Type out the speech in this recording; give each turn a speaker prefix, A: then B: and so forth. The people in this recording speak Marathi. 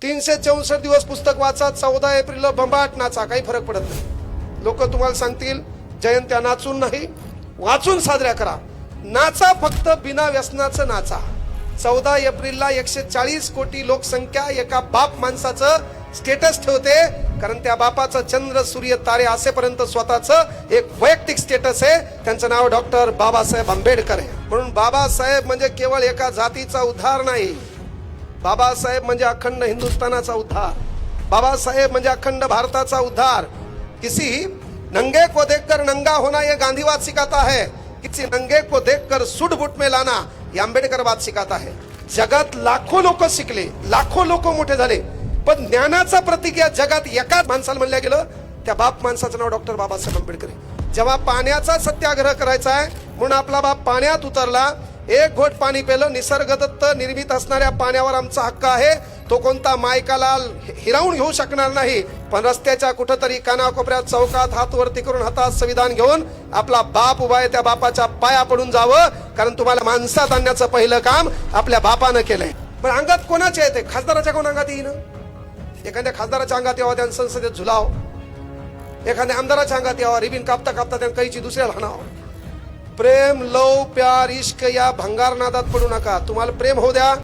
A: 364 दिवस पुस्तक वाचा, 14 एप्रिलला बंबाट नाचा, काही फरक पडत नाही। लोक तुम्हाला सांगतील जयंत्या नाचून नाही, वाचून साजऱ्या करा। नाचा, फक्त बिना व्यसनाचं नाचा। 14 एप्रिलला 140 कोटी लोकसंख्या एका बाप माणसाचं स्टेटस ठेवते, कारण त्या बापाचं चंद्र सूर्य तारे असेपर्यंत स्वतःचं एक वैयक्तिक स्टेटस आहे। त्यांचं नाव डॉक्टर बाबासाहेब आंबेडकर आहे। म्हणून बाबासाहेब म्हणजे केवळ एका जातीचा उद्धार नाही, बाबासाहेब म्हणजे अखंड हिंदुस्थानाचा उद्धार, बाबासाहेब म्हणजे अखंड भारताचा उद्धार। किसी नंगे को देखकर नंगा होना ये गांधीवाद सिखाता है, किसी नंगे को देखकर सुट बुट में लाना ये आंबेडकरवाद सिखाता है। जगात लाखो लोक शिकले, लाखो लोक मोठे झाले, पण ज्ञानाचा प्रतीक या जगात एकाच माणसाला म्हणलं गेलं, त्या बाप माणसाचं नाव डॉक्टर बाबासाहेब आंबेडकर आहे। जेव्हा पाण्याचा सत्याग्रह करायचा आहे म्हणून आपला बाप पाण्यात उतरला, एक घोट पाणी पेलं, निसर्गदत्त निर्मित असणाऱ्या पाण्यावर आमचा हक्क आहे, तो कोणता मायकालाल हिरावून घेऊ शकणार नाही। पण रस्त्याच्या कुठंतरी कानाकोपऱ्यात चौकात हात वरती करून हातात संविधान घेऊन आपला बाप उभा आहे, त्या बापाच्या पाया पडून जावं, कारण तुम्हाला माणसात आणण्याचं पहिलं काम आपल्या बापानं केलंय। पण अंगात कोणाच्या येते? खासदाराच्या कोण अंगात येईन? एखाद्या खासदाराच्या अंगात यावं, त्यांनी संसदेत झुलाव, एखाद्या आमदाराच्या अंगात यावं, रिबीन कापता कापता त्यांनी कैची दुसऱ्याला हाणावं। प्रेम, लव, प्यार, इश्क या भंगार नादात पडू नका। तुम्हाला प्रेम होऊ द्या,